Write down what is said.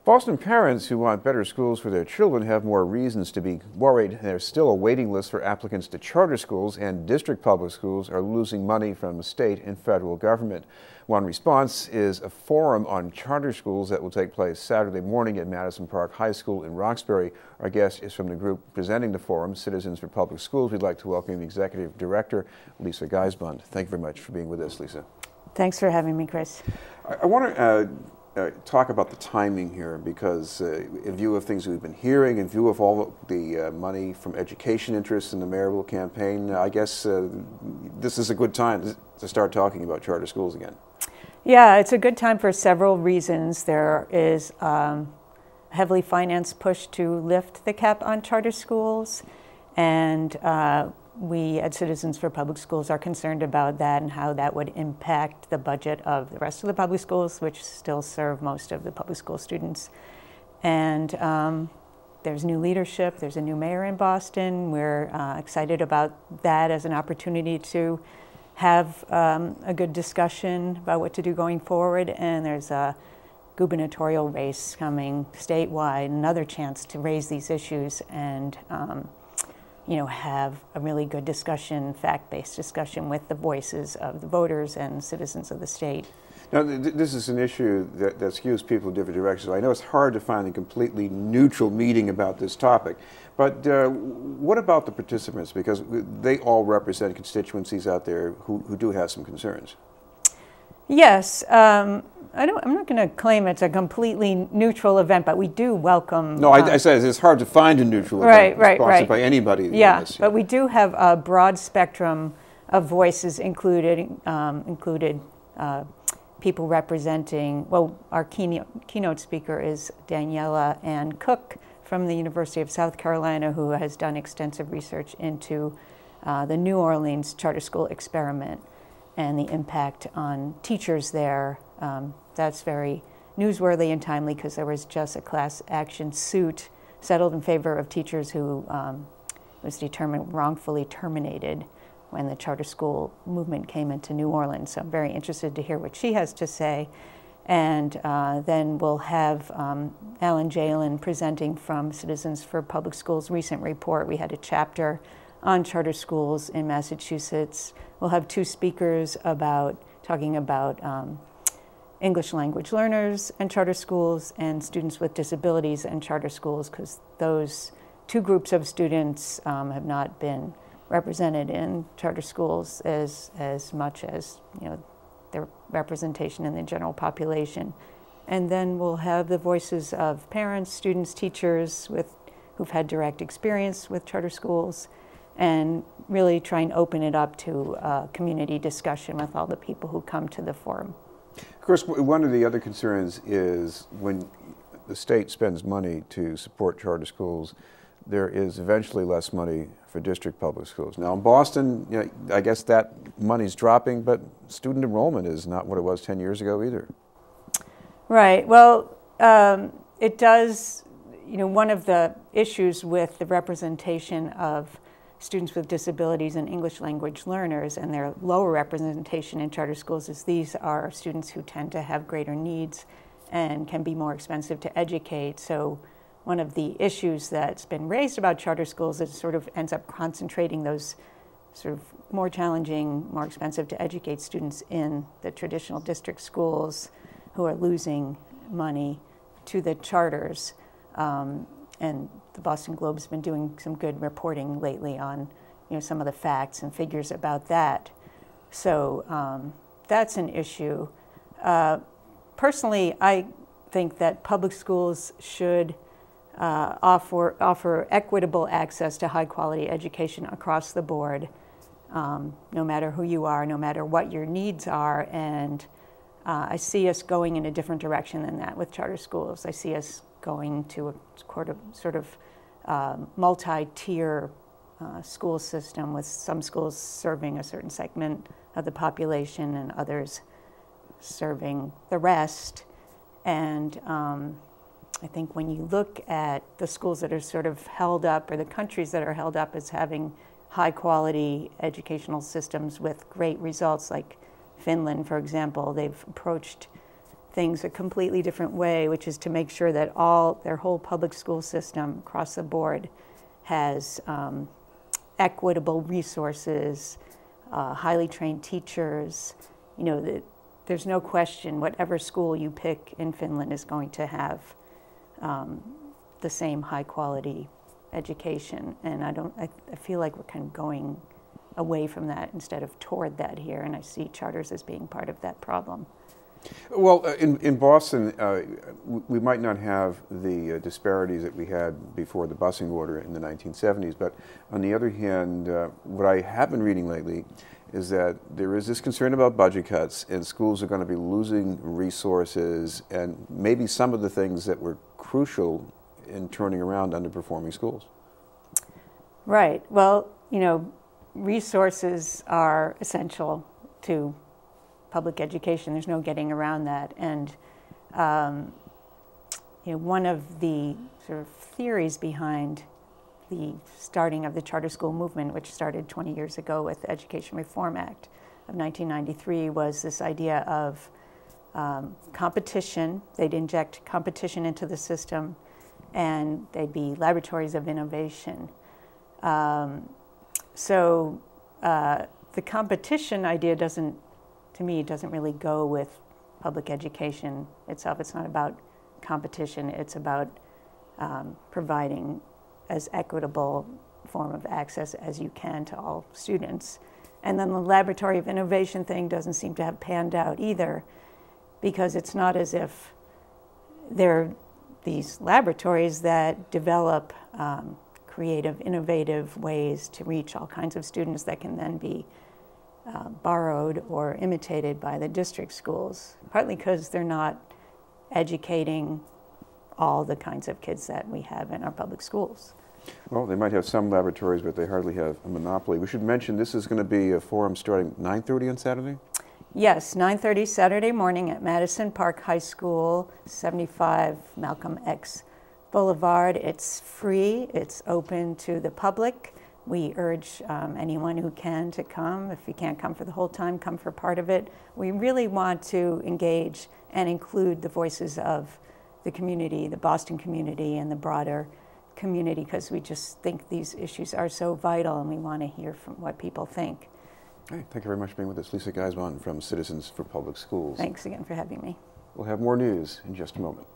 Boston parents who want better schools for their children have more reasons to be worried. There's still a waiting list for applicants to charter schools, and district public schools are losing money from the state and federal government. One response is a forum on charter schools that will take place Saturday morning at Madison Park High School in Roxbury. Our guest is from the group presenting the forum, Citizens for Public Schools. We'd like to welcome the Executive Director, Lisa Guisbond. Thank you very much for being with us, Lisa. Thanks for having me, Chris. I want to talk about the timing here, because in view of things we've been hearing, in view of all the money from education interests in the mayoral campaign, I guess this is a good time to start talking about charter schools again. Yeah, it's a good time for several reasons. There is a heavily financed push to lift the cap on charter schools, and we at Citizens for Public Schools are concerned about that and how that would impact the budget of the rest of the public schools, which still serve most of the public school students. And there's new leadership, there's a new mayor in Boston. We're excited about that as an opportunity to have a good discussion about what to do going forward. And there's a gubernatorial race coming statewide, another chance to raise these issues and have a really good discussion, fact-based discussion with the voices of the voters and citizens of the state. Now, this is an issue that skews people in different directions. I know it's hard to find a completely neutral meeting about this topic, but what about the participants? Because they all represent constituencies out there who do have some concerns. Yes. I'm not going to claim it's a completely neutral event, but we do welcome... No, I said it's hard to find a neutral event sponsored by anybody. Yeah, but we do have a broad spectrum of voices included people representing, well, our keynote speaker is Daniela Ann Cook from the University of South Carolina, who has done extensive research into the New Orleans charter school experiment and the impact on teachers there. That's very newsworthy and timely because there was just a class action suit settled in favor of teachers who was determined wrongfully terminated when the charter school movement came into New Orleans. So I'm very interested to hear what she has to say. And then we'll have Alan Jalen presenting from Citizens for Public Schools' recent report. We had a chapter on charter schools in Massachusetts. We'll have two speakers talking about English language learners and charter schools and students with disabilities and charter schools, because those two groups of students have not been represented in charter schools as much as their representation in the general population. And then we'll have the voices of parents, students, teachers who've had direct experience with charter schools, and really try and open it up to community discussion with all the people who come to the forum. Of course, one of the other concerns is when the state spends money to support charter schools, there is eventually less money for district public schools. Now in Boston, I guess that money's dropping, but student enrollment is not what it was 10 years ago either. Right. Well, it does, one of the issues with the representation of students with disabilities and English language learners and their lower representation in charter schools is these are students who tend to have greater needs and can be more expensive to educate. So one of the issues that's been raised about charter schools is it sort of ends up concentrating those sort of more challenging, more expensive to educate students in the traditional district schools who are losing money to the charters. And the Boston Globe's been doing some good reporting lately on some of the facts and figures about that. So that's an issue. Personally, I think that public schools should offer equitable access to high quality education across the board, no matter who you are, no matter what your needs are. And I see us going in a different direction than that with charter schools. I see us going to a sort of multi-tier school system, with some schools serving a certain segment of the population and others serving the rest. And I think when you look at the schools that are sort of held up, or the countries that are held up as having high quality educational systems with great results, like Finland, for example, they've approached things a completely different way, which is to make sure that their whole public school system across the board has equitable resources, highly trained teachers. You know, there's no question whatever school you pick in Finland is going to have the same high quality education. And I feel like we're kind of going away from that instead of toward that here, and I see charters as being part of that problem. Well, in Boston, we might not have the disparities that we had before the busing order in the 1970s, but on the other hand, what I have been reading lately is that there is this concern about budget cuts, and schools are going to be losing resources and maybe some of the things that were crucial in turning around underperforming schools. Right. Well, you know, resources are essential to public education. There's no getting around that. And you know, one of the sort of theories behind the starting of the charter school movement, which started 20 years ago with the Education Reform Act of 1993, was this idea of competition. They'd inject competition into the system, and they'd be laboratories of innovation. So the competition idea to me, doesn't really go with public education itself. It's not about competition. It's about providing as equitable form of access as you can to all students. And then the laboratory of innovation thing doesn't seem to have panned out either, because it's not as if there these laboratories that develop creative, innovative ways to reach all kinds of students that can then be borrowed or imitated by the district schools, partly because they're not educating all the kinds of kids that we have in our public schools. Well, they might have some laboratories, but they hardly have a monopoly. We should mention this is going to be a forum starting 9:30 on Saturday? Yes, 9:30 Saturday morning at Madison Park High School, 75 Malcolm X Boulevard. It's free. It's open to the public. We urge anyone who can to come. If you can't come for the whole time, come for part of it. We really want to engage and include the voices of the community, the Boston community, and the broader community, because we just think these issues are so vital, and we want to hear from what people think. Hey, thank you very much for being with us. Lisa Guisbond from Citizens for Public Schools. Thanks again for having me. We'll have more news in just a moment.